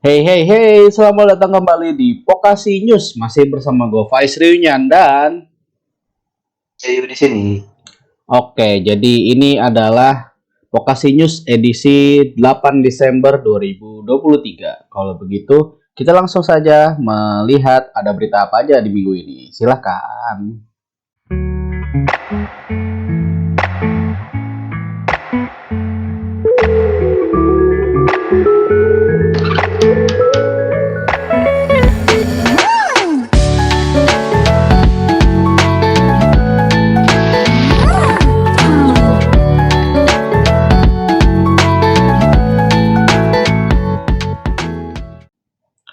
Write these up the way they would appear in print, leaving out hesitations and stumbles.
Hey hey hey, selamat datang kembali di Pokasi News. Masih bersama gue Faiz Riunyan dan Saya di sini. jadi ini adalah Pokasi News edisi 8 Desember 2023. Kalau begitu, kita langsung saja melihat ada berita apa aja di minggu ini. Silahkan.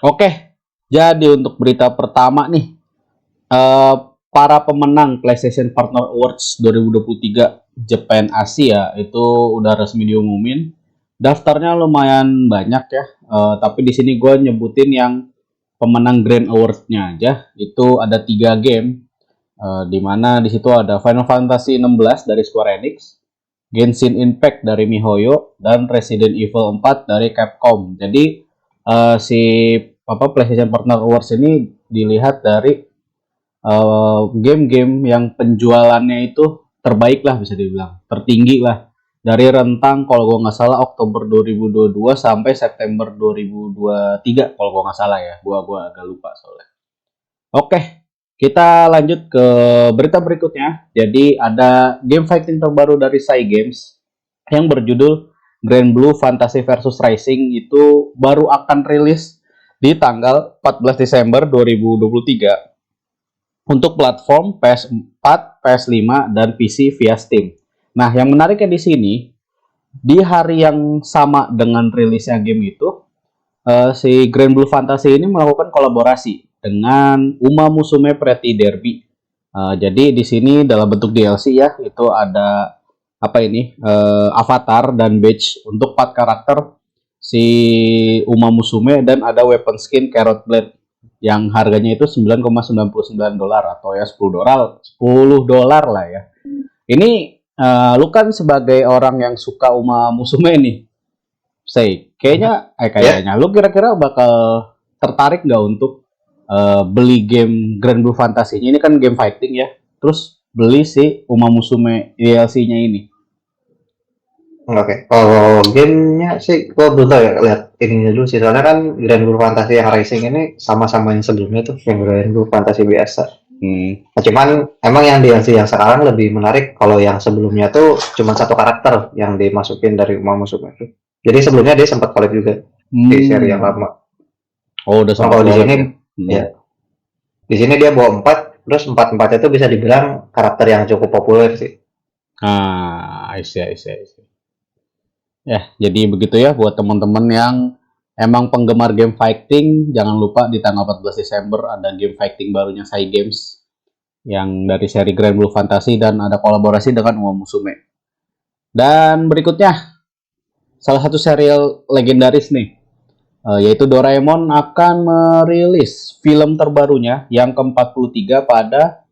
Oke, jadi untuk berita pertama nih, eh, para pemenang PlayStation Partner Awards 2023 Japan Asia itu udah resmi diumumin. Daftarnya lumayan banyak ya, tapi di sini gue nyebutin yang pemenang Grand Award-nya aja. Itu ada 3 game, di mana di situ ada Final Fantasy 16 dari Square Enix, Genshin Impact dari MiHoYo, dan Resident Evil 4 dari Capcom. Jadi si PlayStation Partner Awards ini dilihat dari game-game yang penjualannya itu terbaik lah, bisa dibilang tertinggi lah, dari rentang kalau gue nggak salah Oktober 2022 sampai September 2023 kalau gue nggak salah ya, gua agak lupa soalnya. Oke, kita lanjut ke berita berikutnya. Jadi ada game fighting terbaru dari Cygames yang berjudul Grand Blue Fantasy versus Rising, itu baru akan rilis di tanggal 14 Desember 2023 untuk platform PS4, PS5, dan PC via Steam. Nah, yang menariknya di sini, di hari yang sama dengan rilisnya game itu, si Grand Blue Fantasy ini melakukan kolaborasi dengan Uma Musume Pretty Derby. Jadi di sini dalam bentuk DLC ya, itu ada apa ini, avatar dan badge untuk 4 karakter si Uma Musume, dan ada weapon skin Carrot Blade yang harganya itu 9,99 dolar atau ya 10 dolar lah ya. Ini lu kan sebagai orang yang suka Uma Musume nih, say kayaknya lu kira-kira bakal tertarik nggak untuk beli game Grand Blue Fantasy? Ini kan game fighting ya, terus beli si Uma Musume DLC-nya ini. Oke. Kalau gamenya sih, gua belum tahu ya, lihat ininya dulu sih. Soalnya kan Grand Blue Fantasy yang Rising ini sama-sama yang sebelumnya tuh, yang Grand Blue Fantasy biasa. Hmm. Nah, cuman emang yang DLC yang sekarang lebih menarik kalau yang sebelumnya tuh cuma satu karakter yang dimasukin dari Uma Musume itu. Jadi sebelumnya dia sempat collab juga di seri yang Hmm. lama. Oh, udah Cuma sempat kalau di collab sini, ya. Hmm. ya di sini dia bawa empat, terus empat-empatnya itu bisa dibilang karakter yang cukup populer sih. I see, I see, I see. Ya, jadi begitu ya buat teman-teman yang emang penggemar game fighting, jangan lupa di tanggal 14 Desember ada game fighting barunya Cygames yang dari seri Grand Blue Fantasy dan ada kolaborasi dengan Uma Musume. Dan berikutnya, salah satu serial legendaris nih, yaitu Doraemon akan merilis film terbarunya yang ke-43 pada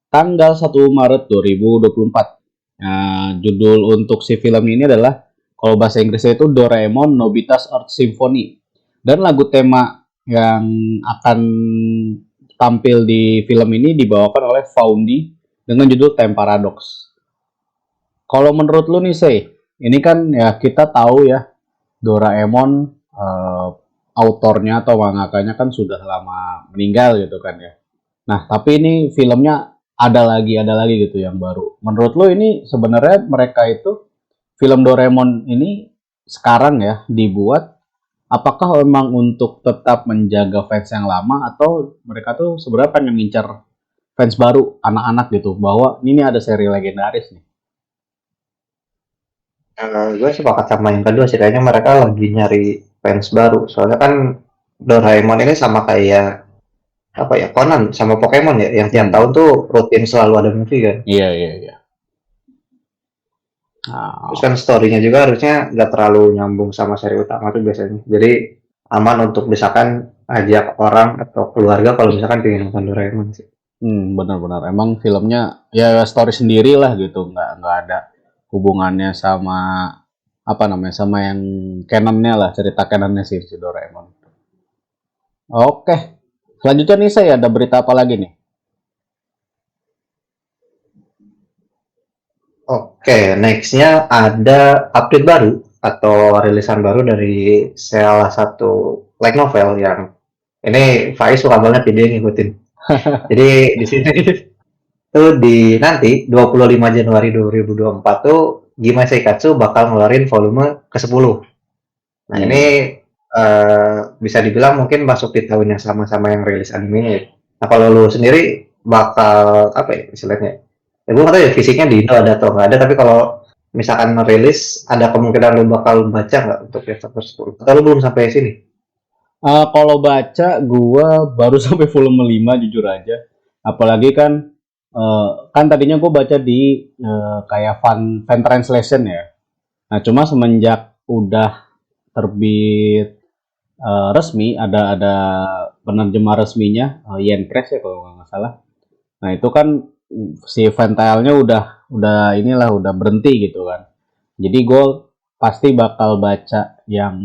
tanggal 1 Maret 2024. Nah, judul untuk si film ini adalah, kalau bahasa Inggrisnya itu Doraemon Nobita's Earth Symphony. Dan lagu tema yang akan tampil di film ini dibawakan oleh Foundy dengan judul Time Paradox. Kalau menurut lu nih, Say, ini kan ya kita tahu ya, Doraemon autornya atau mangakanya kan sudah lama meninggal gitu kan ya. Nah, tapi ini filmnya ada lagi gitu yang baru. Menurut lo ini sebenarnya mereka itu film Doraemon ini sekarang ya dibuat, apakah memang untuk tetap menjaga fans yang lama, atau mereka tuh sebenarnya pengen ngincar fans baru, anak-anak gitu, bahwa ini ada seri legendaris nih. Gue sepakat sama yang kedua sih, kayaknya mereka lagi nyari fans baru. Soalnya kan Doraemon ini sama kayak apa ya, Conan sama Pokemon ya, yang tiap tahun Hmm. tuh rutin selalu ada movie kan. Iya, iya, iya. Terus Nah, kan story-nya juga harusnya nggak terlalu nyambung sama seri utama tuh biasanya. Jadi aman untuk misalkan ajak orang atau keluarga kalau misalkan pengen nonton Doraemon sih. benar-benar emang filmnya ya story sendiri lah gitu, nggak ada hubungannya sama apa namanya, sama yang canonnya lah, cerita canonnya sih si Doraemon. Oke. Selanjutnya nih saya ada berita apa lagi nih? Oke, nextnya ada update baru atau rilisan baru dari salah satu light novel yang ini Faiz suka banget dia ngikutin. Jadi di sini tuh di nanti 25 Januari 2024 tuh Gimai Seikatsu bakal ngeluarin volume ke-10. Nah, ini Hmm. bisa dibilang mungkin masuk di tahun yang sama-sama yang rilis animenya ya. Nah, kalau lu sendiri bakal apa ya istilahnya? Ya gue nggak tahu ya fisiknya di Indo ada atau nggak ada, tapi kalau misalkan merilis, ada kemungkinan lu bakal baca nggak untuk chapter 10? Atau lu belum sampai sini? Kalau baca, gua baru sampai volume 5 jujur aja. Apalagi kan tadinya gua baca di kayak fan translation ya. Nah, cuma semenjak udah terbit resmi, ada penerjemah resminya, Yen Press ya kalau nggak salah. Nah, itu kan si Ventile-nya udah inilah udah berhenti gitu kan. Jadi gue pasti bakal baca yang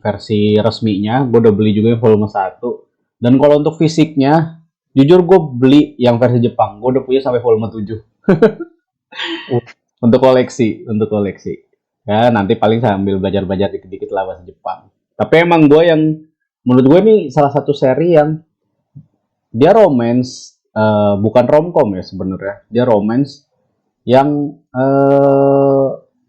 versi resminya. Gue udah beli juga yang volume 1. Dan kalau untuk fisiknya, jujur gue beli yang versi Jepang. Gue udah punya sampai volume 7. Uh, Untuk koleksi. Ya, nanti paling sambil belajar-belajar dikit-dikit lah bahasa Jepang. Tapi emang gue yang menurut gue ini salah satu seri yang dia romance, bukan romcom ya sebenarnya. Dia romance yang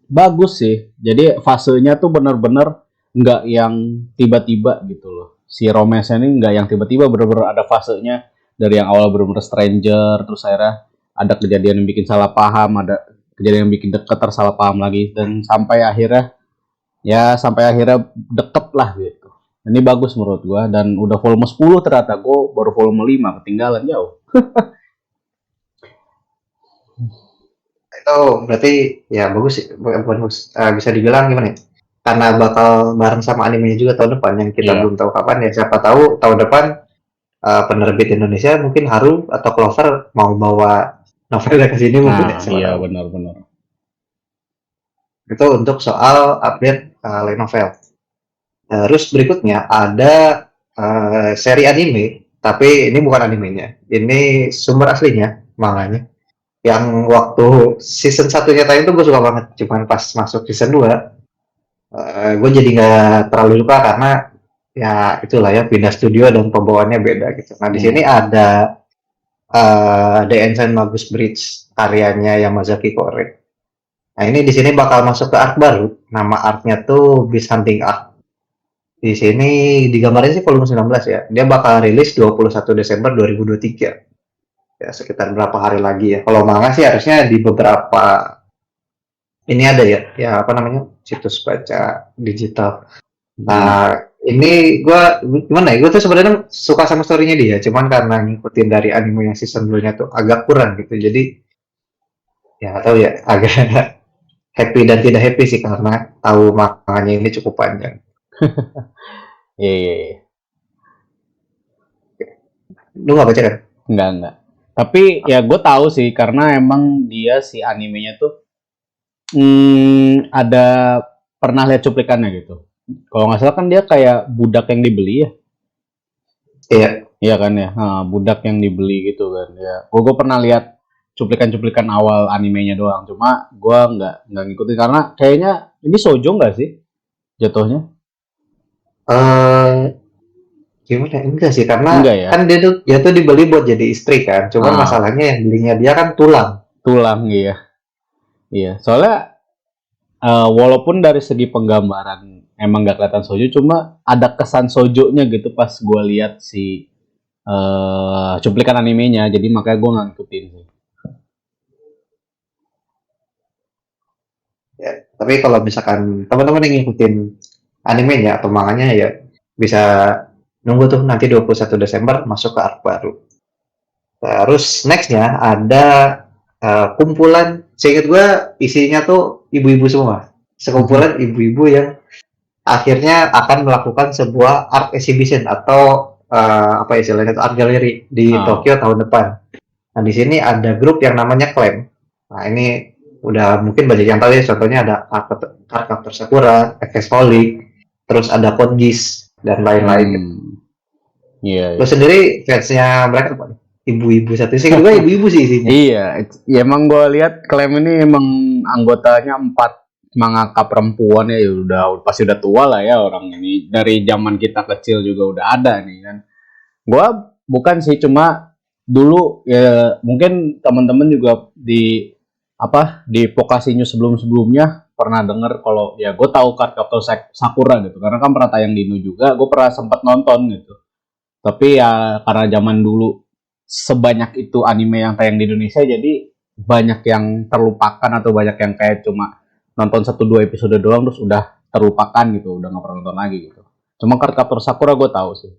bagus sih. Jadi fasenya tuh bener-bener nggak yang tiba-tiba gitu loh. Si romance ini nggak yang tiba-tiba, bener-bener ada fasenya dari yang awal bener-bener stranger, terus akhirnya ada kejadian yang bikin salah paham, ada kejadian yang bikin deket tersalah paham lagi, dan sampai akhirnya deket lah gitu. Ini bagus menurut gua, dan udah volume 10 ternyata. Gua baru volume 5, ketinggalan jauh. itu berarti ya bagus sih, bagus. Bisa dibilang gimana ya? Karena bakal bareng sama animenya juga tahun depan yang kita Iya. belum tahu kapan ya. Siapa tahu tahun depan penerbit Indonesia mungkin Haru atau Clover mau bawa novelnya ke sini mungkin Nah, ya siapa iya tahu. benar-benar. Itu untuk soal update light novel. Terus berikutnya ada seri anime, tapi ini bukan animenya. Ini sumber aslinya, manganya. Yang waktu season satunya tayang tuh gue suka banget. Cuman pas masuk season 2, gue jadi nggak terlalu suka karena ya itulah ya pindah studio dan pembawaannya beda gitu. Nah di sini Hmm. ada The Ancient Magus Bridge karyanya Yamazaki Kore. Nah ini di sini bakal masuk ke arc baru. Nama arcnya tuh Beast Hunting Arc. Di sini digambarin sih volume 19 ya. Dia bakal rilis 21 Desember 2023. Ya sekitar berapa hari lagi ya. Kalau manga sih harusnya di beberapa ini ada ya. Ya apa namanya? Situs baca digital. Hmm. Nah, ini gua gimana ya? Gue tuh sebenarnya suka sama story-nya dia, cuman karena ngikutin dari anime yang season 2-nya tuh agak kurang gitu. Jadi ya nggak tahu ya, agak happy dan tidak happy sih karena tahu manganya ini cukup panjang. Iya, iya, iya. Lu nggak baca kan? Enggak. Tapi ya gue tahu sih karena emang dia si animenya tuh ada pernah lihat cuplikannya gitu. Kalau nggak salah kan dia kayak budak yang dibeli ya. Iya. Iya kan ya, budak yang dibeli gitu kan ya. Gue pernah lihat cuplikan-cuplikan awal animenya doang. Cuma gue nggak ngikutin karena kayaknya ini sojo nggak sih jatuhnya? Eh gimana? Enggak sih, karena Enggak ya, kan dia tuh dibeli buat jadi istri kan. Cuman ah, masalahnya yang belinya dia kan tulang. tulang iya. Iya, soalnya walaupun dari segi penggambaran emang nggak kelihatan sojo, cuma ada kesan sojonya gitu pas gue lihat si cuplikan animenya, jadi makanya gue nggak ngikutin sih. Ya. Tapi kalau misalkan teman-teman yang ngikutin animenya atau manganya ya bisa nunggu tuh nanti 21 Desember masuk ke arc baru. Terus nextnya ada kumpulan, seingat gue isinya tuh ibu-ibu semua. Sekumpulan ibu-ibu yang akhirnya akan melakukan sebuah art exhibition atau apa istilahnya itu art gallery di Ah, Tokyo tahun depan. Nah di sini ada grup yang namanya Clam. Nah ini udah mungkin banyak yang tahu ya. Contohnya ada Card Sakura, FX Holic, terus ada Code Geass dan lain-lain. hmm. Iya, Lo iya. sendiri fansnya mereka apa nih? Ibu-ibu satu sih, kedua ibu-ibu sih isinya. Iya, ya emang gue lihat klaim ini emang anggotanya 4 mangaka perempuan ya, udah pasti udah tua lah ya orang ini. Dari zaman kita kecil juga udah ada nih kan. Gue bukan sih, cuma dulu ya mungkin teman-teman juga di apa di Pokasi News sebelum-sebelumnya pernah denger kalau ya gue tahu Cardcaptor Sakura gitu karena kan pernah tayang di Indo juga, gue pernah sempat nonton gitu. Tapi ya karena zaman dulu sebanyak itu anime yang tayang di Indonesia, jadi banyak yang terlupakan atau banyak yang kayak cuma nonton 1-2 episode doang terus udah terlupakan gitu, udah nggak pernah nonton lagi gitu. Cuma Cardcaptor Sakura gue tahu sih.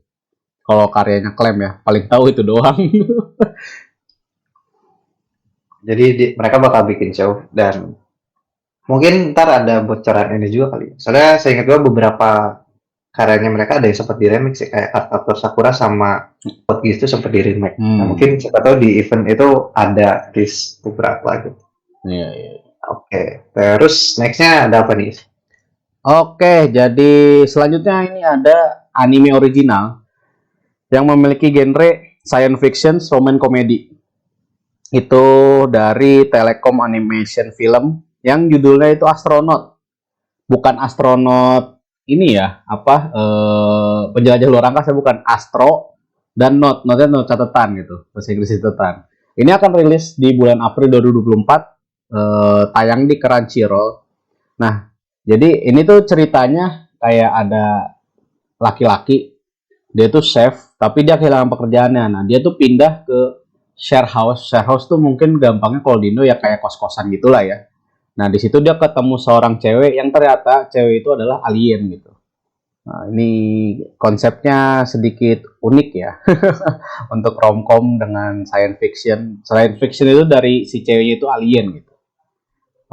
Kalau karyanya klaim ya, paling tahu itu doang. Jadi mereka bakal bikin show dan mungkin ntar ada bocoran ini juga kali. Soalnya saya ingat juga beberapa karyanya mereka ada yang sempat di remix sih kayak Cardcaptor Sakura sama Code Geass itu sempat di remake. Nah, mungkin siapa tahu di event itu ada list beberapa gitu. Iya, iya. Oke, terus nextnya ada apa nih? Oke, jadi selanjutnya ini ada anime original yang memiliki genre science fiction, roman komedi. Itu dari Telekom Animation Film yang judulnya itu Astronaut. Bukan astronot ini ya, apa penjelajah luar angkasa, bukan astro dan notnya not catatan gitu, bahasa Inggris catatan. Ini akan rilis di bulan April 2024, tayang di Crunchyroll. Nah, jadi ini tuh ceritanya kayak ada laki-laki, dia tuh chef, tapi dia kehilangan pekerjaannya. Nah, dia tuh pindah ke share house. Share house tuh mungkin gampangnya kalau di Indo ya kayak kos-kosan gitulah ya. Nah, di situ dia ketemu seorang cewek yang ternyata cewek itu adalah alien gitu. Nah, ini konsepnya sedikit unik ya untuk romcom dengan science fiction. Science fiction itu dari si ceweknya itu alien gitu.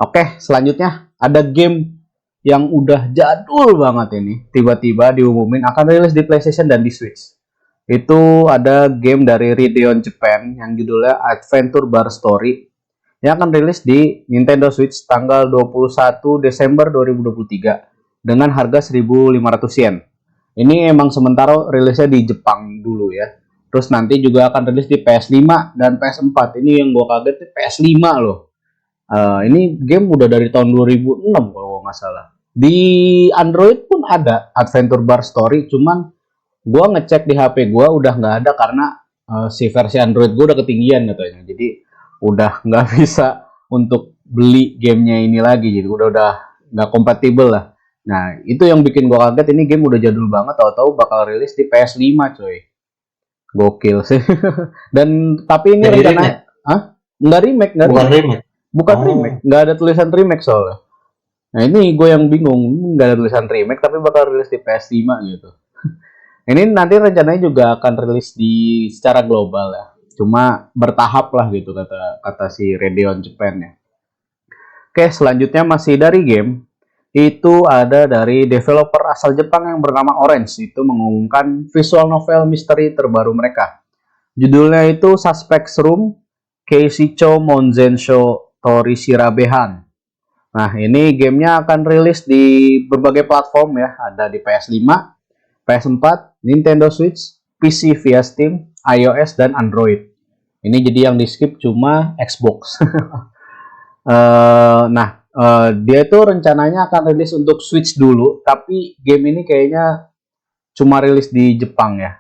Oke, selanjutnya ada game yang udah jadul banget ini. Tiba-tiba diumumin akan rilis di PlayStation dan di Switch. Itu ada game dari Radeon Japan yang judulnya Adventure Bar Story yang akan rilis di Nintendo Switch tanggal 21 Desember 2023 dengan harga 1.500 yen. Ini emang sementara rilisnya di Jepang dulu ya. Terus nanti juga akan rilis di PS5 dan PS4. Ini yang gue kaget nih, PS5 loh. Ini game udah dari tahun 2006 kalau nggak salah. Di Android pun ada Adventure Bar Story, cuman gue ngecek di HP gue udah nggak ada karena si versi Android gue udah ketinggian katanya. Jadi udah nggak bisa untuk beli gamenya ini lagi, jadi udah nggak kompatibel lah. Nah itu yang bikin gue kaget, ini game udah jadul banget, tahu-tahu bakal rilis di PS5 coy, gokil sih. Dan tapi ini Jadi rencananya, remake, nggak remake, nggak bukan remake, remake. bukan Oh, remake, nggak ada tulisan remake soalnya. Nah ini gue yang bingung, nggak ada tulisan remake tapi bakal rilis di PS5 gitu. Ini nanti rencananya juga akan rilis di secara global ya. Cuma bertahap lah gitu kata kata si Radeon Japan ya. Oke, selanjutnya masih dari game. Itu ada dari developer asal Jepang yang bernama Orange. Itu mengumumkan visual novel misteri terbaru mereka. Judulnya itu Suspect's Room Keishicho Monzensho Tori Shirabehan. Nah, ini gamenya akan rilis di berbagai platform ya. Ada di PS5, PS4, Nintendo Switch, PC via Steam, iOS, dan Android. Ini jadi yang di skip cuma Xbox. Dia itu rencananya akan rilis untuk Switch dulu, tapi game ini kayaknya cuma rilis di Jepang ya.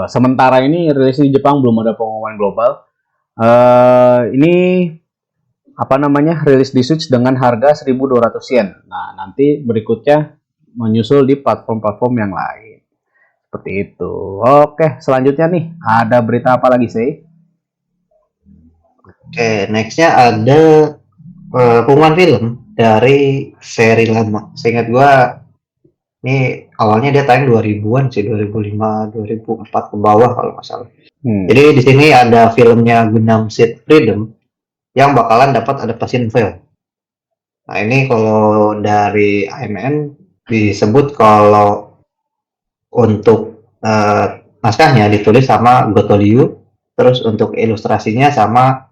Sementara ini rilis di Jepang, belum ada pengumuman global. Ini apa namanya, rilis di Switch dengan harga 1.200 yen. Nah, nanti berikutnya menyusul di platform-platform yang lain. Seperti itu. Oke, selanjutnya nih, ada berita apa lagi sih? oke, nextnya ada pengumuman film dari seri lama. Seingat gua ini awalnya dia tayang 2000-an sih, 2005, 2004 ke bawah kalau nggak salah. Jadi di sini ada filmnya Gundam Seed Freedom yang bakalan dapat adaptasi novel. Nah ini kalau dari AMN disebut kalau untuk naskahnya ditulis sama Goto Ryu, terus untuk ilustrasinya sama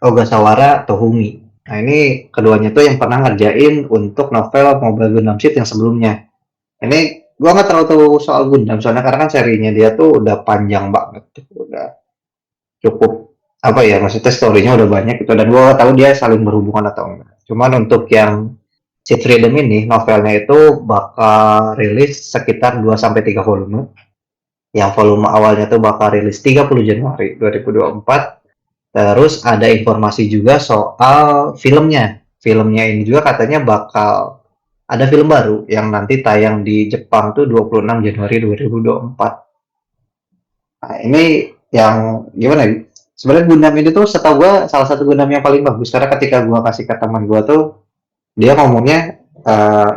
Ogasawara Tohumi. Nah ini keduanya tuh yang pernah ngerjain untuk novel Mobile Gundam Seed yang sebelumnya. Ini Gua nggak terlalu tahu soal Gundam soalnya karena kan serinya dia tuh udah panjang banget, udah cukup apa ya, maksudnya story-nya udah banyak gitu dan gua nggak tahu dia saling berhubungan atau enggak. Cuman untuk yang Seed Freedom ini novelnya itu bakal rilis sekitar 2 sampai 3 volume. Yang volume awalnya tuh bakal rilis 30 Januari 2024. Terus ada informasi juga soal filmnya. Filmnya ini juga katanya bakal ada film baru yang nanti tayang di Jepang tuh 26 Januari 2024. Nah, ini yang gimana ya? Sebenarnya Gundam ini tuh setahu gua salah satu Gundam yang paling bagus karena ketika gua kasih ke teman gua tuh dia ngomongnya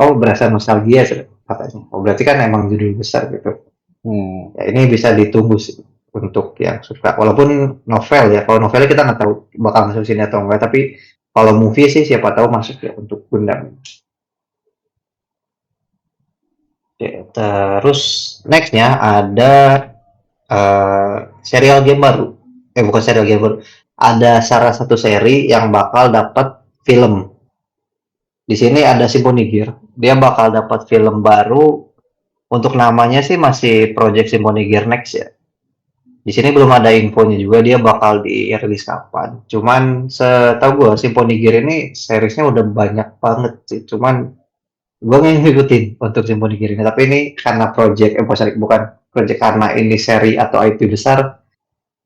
oh berasa nostalgia sih, katanya. Oh berarti kan emang judul besar gitu. Hmm. Ya, ini bisa ditunggu sih untuk yang suka. Walaupun novel ya, kalau novelnya kita nggak tahu bakal masuk sini atau enggak. Tapi kalau movie sih siapa tahu masuk ya untuk Gundam. Oke, terus nextnya ada serial game baru. Bukan serial game baru. Ada salah satu seri yang bakal dapat film. Di sini ada Symphony Gear. Dia bakal dapat film baru. Untuk namanya sih masih Project Symphony Gear Next ya. Di sini belum ada infonya juga dia bakal dirilis kapan. Cuman setahu gue Symphony Gear ini seriesnya udah banyak banget sih. Cuman gue nggak ngikutin untuk Symphony Gear ini. Tapi ini karena project, bukan project karena ini seri atau IP besar,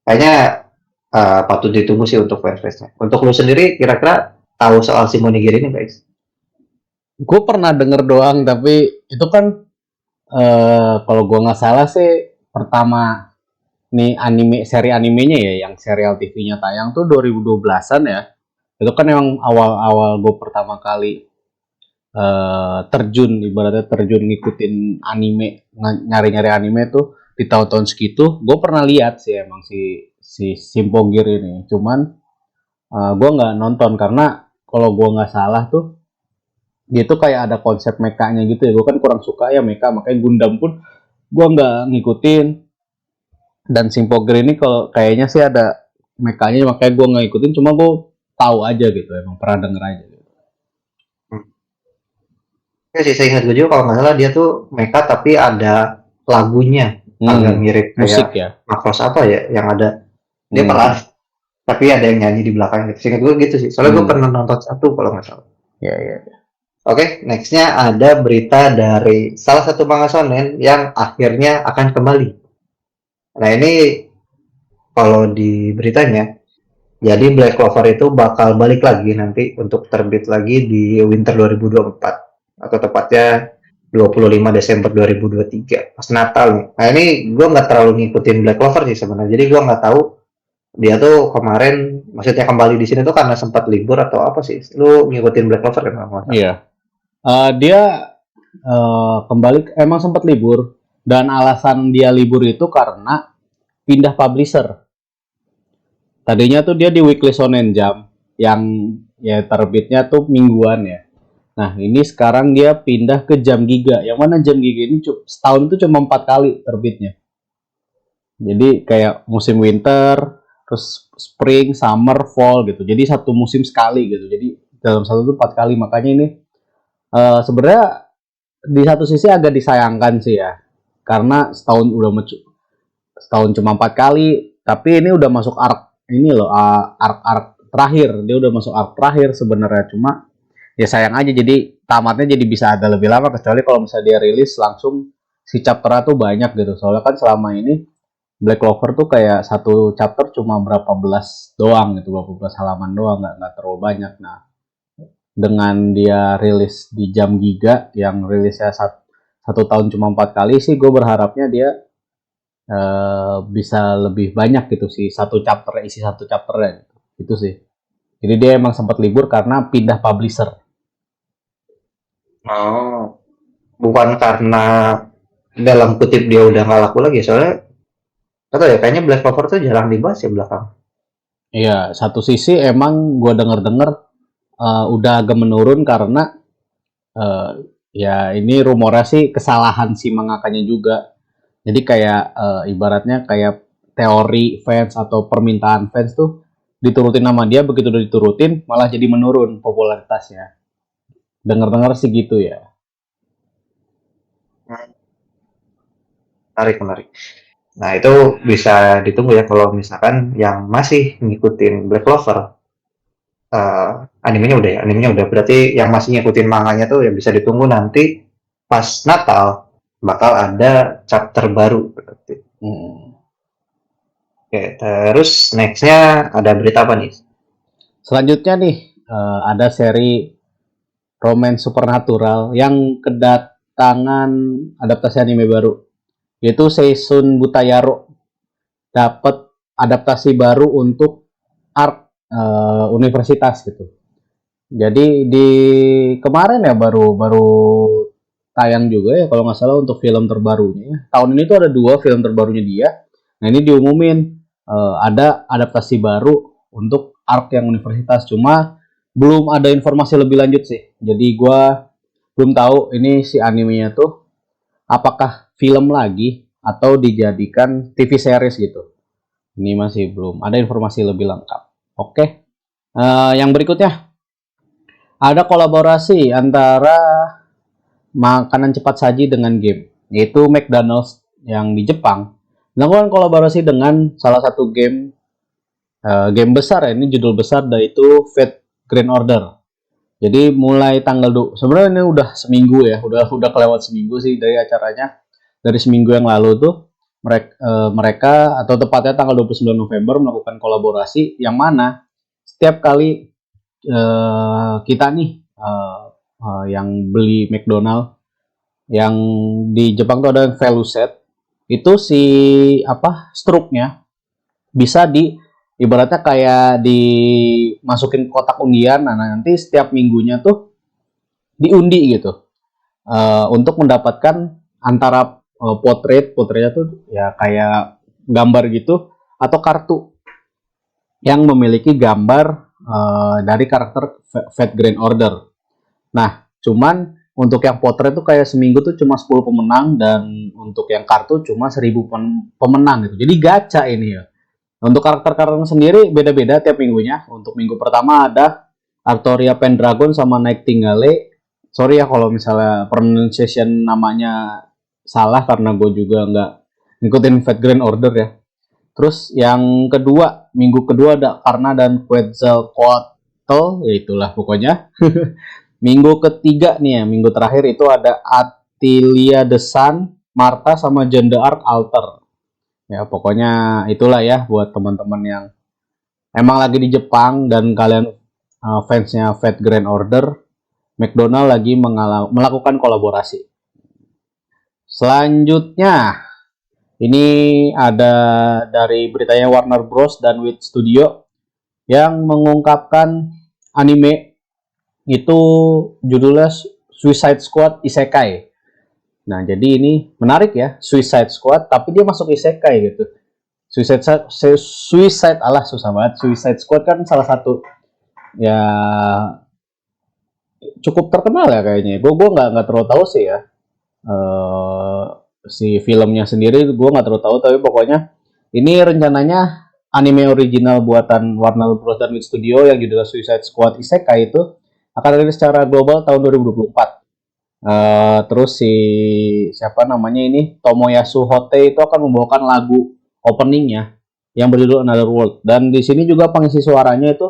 kayaknya patut ditunggu sih untuk fanbase-nya. Untuk lu sendiri kira-kira tahu soal Symphony Gear ini guys? Gue pernah denger doang, tapi itu kan kalau gue nggak salah sih pertama nih anime seri animenya ya yang serial TV-nya tayang tuh 2012-an ya. Itu kan emang awal-awal gue pertama kali terjun, ibaratnya terjun ngikutin anime, nyari-nyari anime tuh di tahun-tahun segitu. Gue pernah lihat sih emang si Simpogir ini. Cuman gue nggak nonton karena kalau gue nggak salah tuh dia tuh kayak ada konsep mekanya gitu ya. Gue kan kurang suka ya meka, makanya Gundam pun gue nggak ngikutin. Dan Simpogir ini kalau kayaknya sih ada mekanya, makanya gue nggak ngikutin. Cuma gue tahu aja gitu, emang pernah denger aja gitu. Ya sih, saya ingat gue juga kalau nggak salah dia tuh mecha tapi ada lagunya. Agak mirip kayak Musik ya. Macross apa ya, yang ada dia peran Hmm. tapi ada yang nyanyi di belakang gitu. Seingat gue gitu sih. Soalnya gue Hmm. pernah nonton satu kalau nggak salah. Ya, ya. Oke, nextnya ada berita dari salah satu manga shonen yang akhirnya akan kembali. Nah ini kalau di beritanya, jadi Black Clover itu bakal balik lagi nanti untuk terbit lagi di winter 2024 atau tepatnya 25 Desember 2023 pas Natal nih. Nah ini gue nggak terlalu ngikutin Black Clover sih sebenarnya. Jadi gue nggak tahu dia tuh kemarin maksudnya kembali di sini tuh karena sempat libur atau apa sih? Lu ngikutin Black Clover kan nggak masalah? Iya. Dia kembali emang sempat libur dan alasan dia libur itu karena pindah publisher. Tadinya tuh dia di Weekly Shonen Jump yang ya terbitnya tuh mingguan ya. Nah ini sekarang dia pindah ke Jam Giga. Yang mana Jam Giga ini setahun itu cuma 4 kali terbitnya. Jadi kayak musim winter, terus spring, summer, fall gitu. Jadi satu musim sekali gitu. Jadi dalam satu itu 4 kali. Makanya ini sebenarnya di satu sisi agak disayangkan sih ya. Karena setahun cuma 4 kali. Tapi ini udah masuk arc ini loh, arc terakhir. Dia udah masuk arc terakhir sebenarnya. Cuma ya sayang aja jadi tamatnya jadi bisa ada lebih lama, kecuali kalau misalnya dia rilis langsung si chapter tuh banyak gitu. Soalnya kan selama ini Black Clover tuh kayak satu chapter cuma berapa belas doang gitu, berapa belas halaman doang, nggak terlalu banyak. Nah dengan dia rilis di Jam Giga yang rilisnya satu tahun cuma 4 kali sih, gue berharapnya dia bisa lebih banyak gitu sih, isi satu chapternya gitu. Itu sih. Jadi dia emang sempat libur karena pindah publisher. Oh, bukan karena dalam kutip dia udah nggak laku lagi soalnya atau ya kayaknya Black Clover tuh jarang dibahas ya belakang. Iya, satu sisi emang gue denger-denger udah agak menurun karena uh, ya ini rumornya sih kesalahan si mangakanya juga. Jadi kayak ibaratnya kayak teori fans atau permintaan fans tuh diturutin nama dia, begitu udah diturutin malah jadi menurun popularitasnya. Dengar-dengar sih gitu ya. menarik. Nah, itu bisa ditunggu ya kalau misalkan yang masih ngikutin Black Clover. eh, animenya udah. Berarti yang masih ngikutin manganya tuh yang bisa ditunggu nanti pas Natal bakal ada chapter baru berarti. Oke, terus nextnya ada berita apa nih? Selanjutnya nih ada seri Romance Supernatural yang kedatangan adaptasi anime baru, yaitu Seishun Butayaro. Dapat adaptasi baru untuk arc universitas gitu. Jadi di kemarin ya baru tayang juga ya kalau nggak salah untuk film terbarunya. Tahun ini tuh ada 2 film terbarunya dia. Nah ini diumumin ada adaptasi baru untuk arc yang universitas. Cuma belum ada informasi lebih lanjut sih. Jadi gue belum tahu ini si animenya tuh apakah film lagi atau dijadikan TV series gitu. Ini masih belum ada informasi lebih lengkap. Oke, yang berikutnya ada kolaborasi antara makanan cepat saji dengan game, yaitu McDonald's yang di Jepang melakukan kolaborasi dengan salah satu game besar ya, ini judul besar yaitu Fate Grand Order. Jadi mulai tanggal sebenarnya ini udah seminggu ya, udah kelewat seminggu sih dari acaranya. Dari seminggu yang lalu tuh mereka atau tepatnya tanggal 29 November melakukan kolaborasi yang mana setiap kali kita nih yang beli McDonald yang di Jepang tuh ada value set, itu si struknya bisa ibaratnya kayak dimasukin kotak undian. Nah nanti setiap minggunya tuh diundi gitu untuk mendapatkan antara potretnya tuh ya kayak gambar gitu atau kartu yang memiliki gambar dari karakter Fate Grand Order. Nah, cuman untuk yang potret tuh kayak seminggu tuh cuma 10 pemenang dan untuk yang kartu cuma 1000 pemenang gitu. Jadi gacha ini ya. Untuk karakter-karakter sendiri beda-beda tiap minggunya. Untuk minggu pertama ada Artoria Pendragon sama Nightingale. Sorry ya kalau misalnya pronunciation namanya salah karena gue juga nggak ngikutin Fate Grand Order ya. Terus yang kedua, minggu kedua ada Karna dan Quetzalcoatl, ya itulah pokoknya. Minggu ketiga nih ya, minggu terakhir itu ada Attilia the Sun, Martha sama John the Arc Alter. Ya pokoknya itulah ya buat teman-teman yang emang lagi di Jepang dan kalian fansnya Fate Grand Order, McDonald lagi melakukan kolaborasi. Selanjutnya ini ada dari beritanya Warner Bros dan Wit Studio yang mengungkapkan anime itu judulnya Suicide Squad Isekai. Nah, jadi ini menarik ya, Suicide Squad tapi dia masuk Isekai gitu. Suicide alah susah banget. Suicide Squad kan salah satu ya cukup terkenal ya kayaknya. Gue nggak terlalu tahu sih ya. Si filmnya sendiri gue nggak terlalu tahu, tapi pokoknya ini rencananya anime original buatan Warner Bros dan Wit Studio yang judulnya Suicide Squad Isekai itu akan rilis secara global tahun 2024. Terus si siapa namanya ini Tomoyasu Hote itu akan membawakan lagu openingnya yang berjudul Another World, dan di sini juga pengisi suaranya itu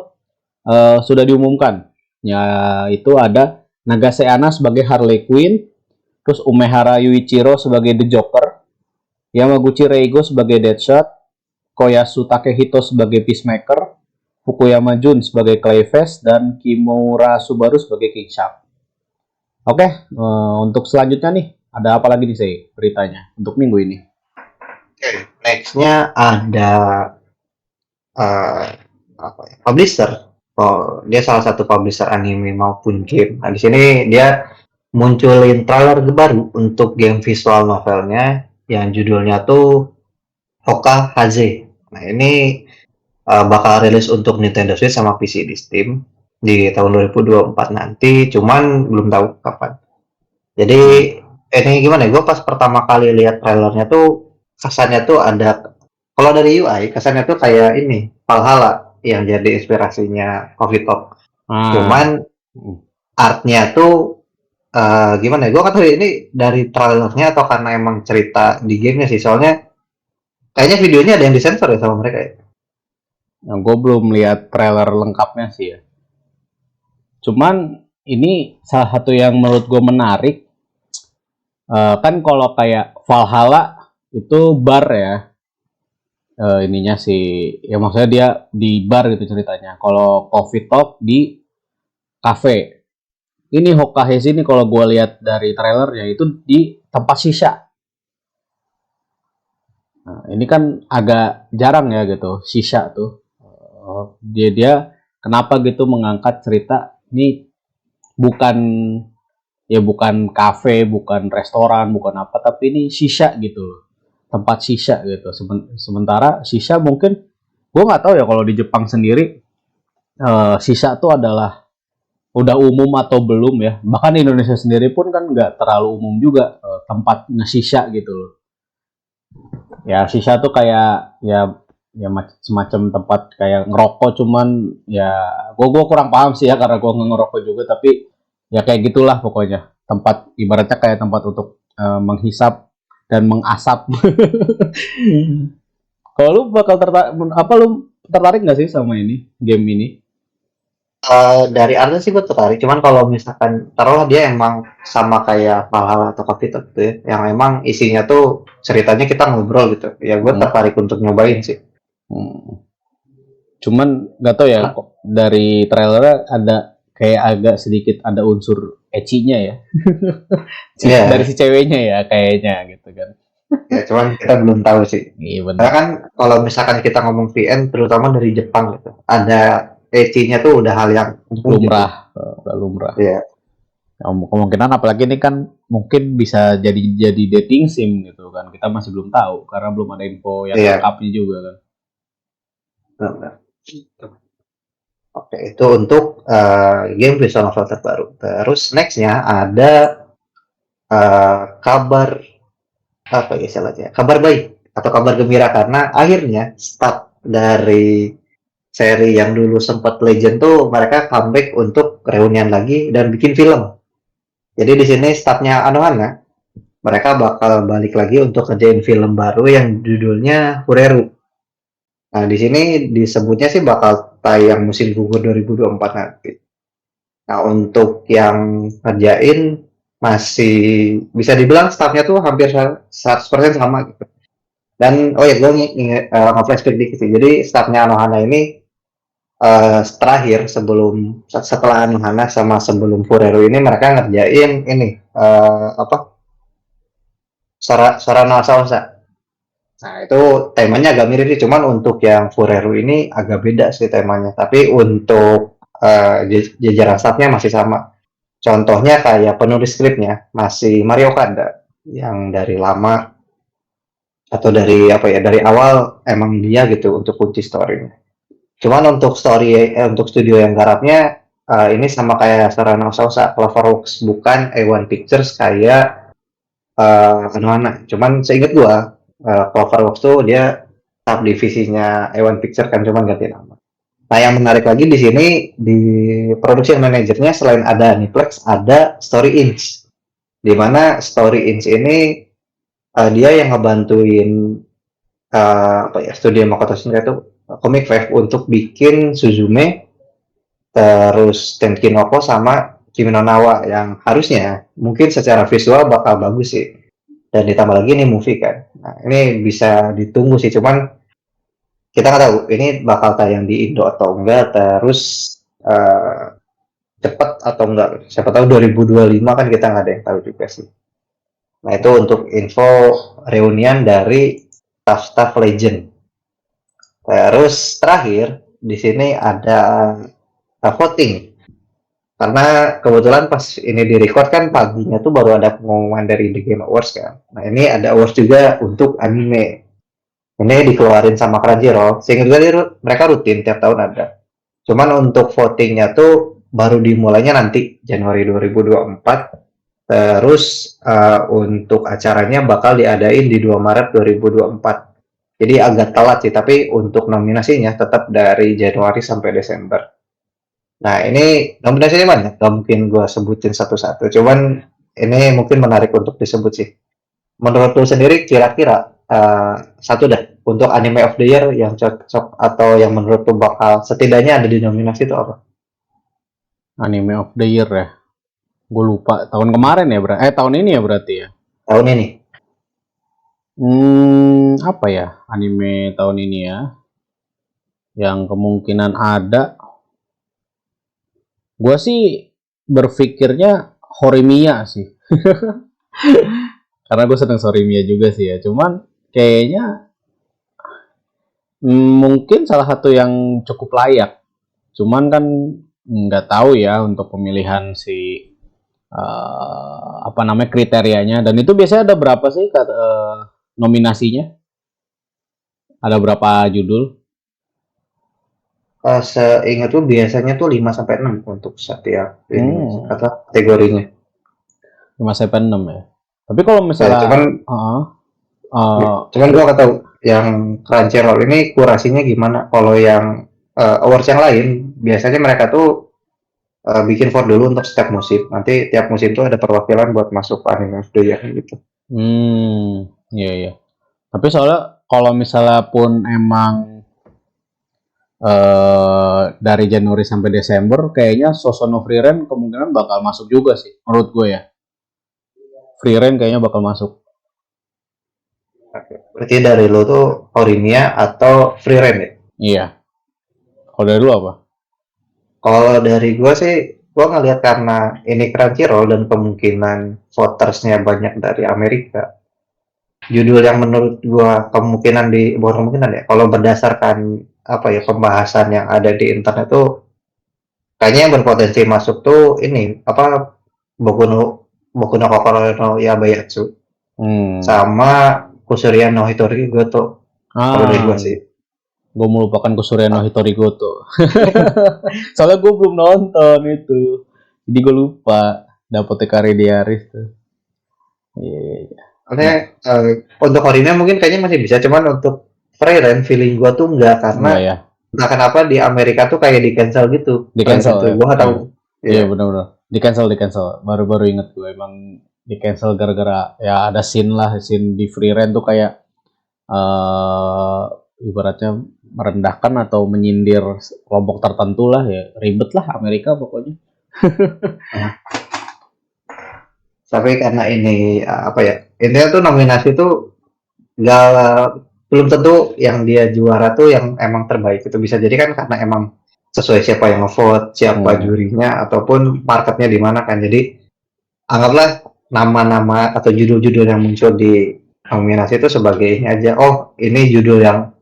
sudah diumumkan, ya itu ada Nagase Anna sebagai Harley Quinn, terus Umehara Yuichiro sebagai The Joker, Yamaguchi Reigo sebagai Deadshot, Koyasu Takehito sebagai Peacemaker, Fukuyama Jun sebagai Clayface, dan Kimura Subaru sebagai King Shark. Oke, untuk selanjutnya nih, ada apa lagi nih saya beritanya untuk minggu ini? Oke, nextnya ada publisher. Oh, dia salah satu publisher anime maupun game. Nah, di sini dia munculin trailer baru untuk game visual novelnya yang judulnya tuh Hoka Haze. Nah, ini bakal rilis untuk Nintendo Switch sama PC di Steam di tahun 2024 nanti, cuman belum tahu kapan. Jadi ini gimana ya? Gue pas pertama kali lihat trailernya tuh kesannya tuh ada, kalau dari UI kesannya tuh kayak ini Valhalla yang jadi inspirasinya Coffee Talk. Cuman artnya tuh gimana ya? Gue kata ini dari trailernya atau karena emang cerita di gamenya sih. Soalnya kayaknya videonya ada yang disensor ya sama mereka ya. Nah, gue belum lihat trailer lengkapnya sih ya. Cuman ini salah satu yang menurut gue menarik. Kan kalau kayak Valhalla itu bar ya. Ininya sih, ya maksudnya dia di bar gitu ceritanya. Kalau Coffee Talk di cafe. Ini Hokkaido ini kalau gue lihat dari trailernya itu di tempat shisha. Nah, ini kan agak jarang ya gitu shisha tuh. Dia kenapa gitu mengangkat cerita ini bukan ya bukan kafe, bukan restoran, bukan apa, tapi ini shisha gitu loh. Tempat shisha gitu. Sementara shisha mungkin gue nggak tahu ya kalau di Jepang sendiri shisha tuh adalah udah umum atau belum ya. Bahkan di Indonesia sendiri pun kan nggak terlalu umum juga tempat nge-shisha gitu loh. Ya shisha tuh kayak ya semacam tempat kayak ngerokok, cuman ya gue kurang paham sih ya karena gue ngerokok juga, tapi ya kayak gitulah pokoknya, tempat ibaratnya kayak tempat untuk menghisap dan mengasap. Kalau lu bakal tertarik nggak sih sama ini game ini? Dari artnya sih gue tertarik, cuman kalau misalkan taruhlah dia emang sama kayak Valhalla atau Coffee Talk gitu ya, yang emang isinya tuh ceritanya kita ngobrol gitu, ya gue tertarik untuk nyobain sih. Cuman nggak tahu ya, kok dari trailernya ada kayak agak sedikit ada unsur ecchinya ya. Dari si ceweknya ya kayaknya gitu kan. Ya cuman kita belum tahu sih. Iya benar. Karena kan kalau misalkan kita ngomong VN terutama dari Jepang gitu, ada ecchinya tuh udah hal yang lumrah, lumrah. Iya. Kemungkinan apalagi ini kan mungkin bisa jadi dating sim gitu kan. Kita masih belum tahu karena belum ada info yang lengkapnya juga kan. Benar. Oke, itu untuk game visual novel terbaru. Terus nextnya ada kabar apa ya istilahnya? Kabar baik atau kabar gembira karena akhirnya start dari seri yang dulu sempat legend tuh mereka comeback untuk reunian lagi dan bikin film. Jadi di sini startnya Anohana, mereka bakal balik lagi untuk kerjain film baru yang judulnya Fureru. Nah, di sini disebutnya sih bakal tayang musim gugur 2024 nanti. Nah, untuk yang ngerjain masih bisa dibilang staffnya tuh hampir 100% sama gitu. Dan oh ya gue nge-flashback dikit sih. Jadi staffnya Anohana ini terakhir setelah Anohana sama sebelum Fureru ini mereka ngerjain ini apa? Sorana Sausa. Nah, itu temanya agak mirip sih, cuman untuk yang Fureru ini agak beda sih temanya. Tapi untuk jajaran staffnya masih sama. Contohnya kayak penulis skripnya masih Mario Kada yang dari lama atau dari apa ya dari awal emang dia gitu untuk kunci story-nya. Cuman untuk untuk studio yang garapnya ini sama kayak Sarana Sausa, Cloverworks bukan A1 Pictures kayak Anohana. Cuman seingat gua Cloverworks tuh dia sub divisinya A1 Pictures kan cuman ganti nama. Nah, yang menarik lagi di sini di production manajernya selain ada Aniplex, ada Story Inc. Di mana Story Inc ini dia yang ngebantuin apa ya studio Makoto Shinkai itu Comic 5 untuk bikin Suzume, terus Tenkinoko sama Kimi no Nawa yang harusnya mungkin secara visual bakal bagus sih. Dan ditambah lagi ini movie kan. Nah, ini bisa ditunggu sih, cuman kita nggak tahu ini bakal tayang di Indo atau enggak, terus cepat atau enggak. Siapa tahu 2025 kan kita nggak ada yang tahu juga sih. Nah, itu untuk info reunian dari staff legend. Terus terakhir di sini ada voting. Karena kebetulan pas ini di-record kan paginya tuh baru ada pengumuman dari The Game Awards kan. Nah, ini ada awards juga untuk anime. Ini dikeluarin sama Crunchyroll. Sehingga juga mereka rutin tiap tahun ada. Cuman untuk votingnya tuh baru dimulainya nanti Januari 2024. Terus untuk acaranya bakal diadain di 2 Maret 2024. Jadi agak telat sih, tapi untuk nominasinya tetap dari Januari sampai Desember. Nah, ini nominasinya banyak, gak mungkin gua sebutin satu-satu. Cuman ini mungkin menarik untuk disebut sih. Menurut lu sendiri kira-kira satu dah untuk anime of the year yang cocok atau yang menurut lu bakal setidaknya ada di nominasi itu apa? Anime of the year ya. Gue lupa tahun kemarin ya, tahun ini ya berarti ya. Tahun ini. Apa ya anime tahun ini ya? Yang kemungkinan ada. Gue sih berpikirnya Horimiya sih. Karena gue seneng Horimiya juga sih ya. Cuman kayaknya mungkin salah satu yang cukup layak. Cuman kan nggak tahu ya untuk pemilihan si apa namanya kriterianya. Dan itu biasanya ada berapa sih nominasinya? Ada berapa judul? Seingat tuh biasanya tuh 5 sampai 6 untuk setiap ini kategorinya. 5 sampai 6 ya. Tapi kalau Ya, misalnya cuman gua nggak tahu yang Crunchyroll ini kurasinya gimana. Kalau yang awards yang lain biasanya mereka tuh bikin vote dulu untuk setiap musim. Nanti tiap musim tuh ada perwakilan buat masuk ke anime of the year gitu. iya iya. Tapi soalnya kalau misalnya pun emang dari Januari sampai Desember kayaknya Sosono Frieren kemungkinan bakal masuk juga sih menurut gue ya. Frieren kayaknya bakal masuk. Berarti dari lo tuh Horimiya atau Frieren ya? Iya. Kalau dari lu apa? Kalau dari gua sih, gua ngelihat karena ini Crunchyroll dan kemungkinan votersnya banyak dari Amerika. Judul yang menurut gua kemungkinan bukan kemungkinan ya, kalau berdasarkan apa ya pembahasan yang ada di internet tuh kayaknya yang berpotensi masuk tuh ini apa Boku no Boku no Kokoro no Yabayatsu sama Kusurian no Hitori Goto. Kalau dari gua sih. Gue melupakan Kusurian no Hitori Goto. Soalnya gue belum nonton itu. Jadi gue lupa dapetnya Kari Diaris tuh. Iya. Karena untuk Horimiya mungkin kayaknya masih bisa, cuman untuk Frieren feeling gua tuh enggak karena ya. entah kenapa di Amerika tuh kayak di cancel gitu. Di cancel ya. Gua nggak tahu. Iya benar-benar. Di cancel. Baru-baru inget gue emang di cancel gara-gara ya ada scene di Frieren tuh kayak ibaratnya merendahkan atau menyindir kelompok tertentu lah ya, ribet lah Amerika pokoknya. Tapi karena ini apa ya, intinya tuh nominasi tuh belum tentu yang dia juara tuh yang emang terbaik. Itu bisa jadi kan karena emang sesuai siapa yang ngevote, siapa jurinya, ataupun marketnya di mana kan. Jadi anggaplah nama-nama atau judul-judul yang muncul di nominasi itu sebagai ini aja. Oh, ini judul yang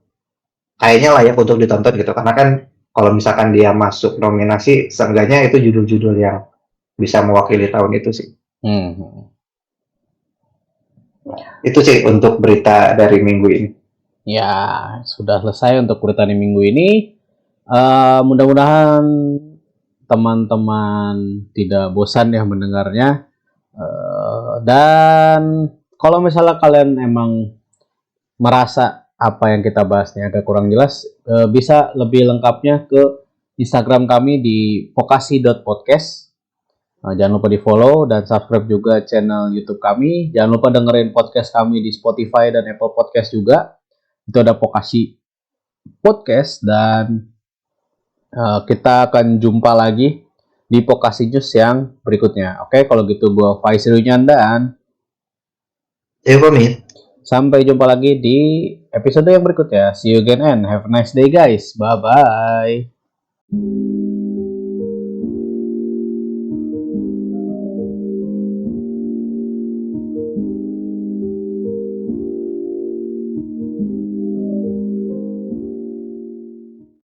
kayaknya layak untuk ditonton gitu. Karena kan kalau misalkan dia masuk nominasi, seenggaknya itu judul-judul yang bisa mewakili tahun itu sih. Itu sih untuk berita dari minggu ini. Ya, sudah selesai untuk berita di minggu ini. Mudah-mudahan teman-teman tidak bosan ya mendengarnya. Dan kalau misalnya kalian emang merasa apa yang kita bahasnya agak kurang jelas, bisa lebih lengkapnya ke Instagram kami di vokasi.podcast. Jangan lupa di follow dan subscribe juga channel YouTube kami. Jangan lupa dengerin podcast kami di Spotify dan Apple Podcast juga. Itu ada Vokasi Podcast dan kita akan jumpa lagi di Vokasi News yang berikutnya. Oke, kalau gitu gue Faiz Runyan dan pamit. Sampai jumpa lagi di episode yang berikutnya. See you again and have a nice day guys. Bye-bye.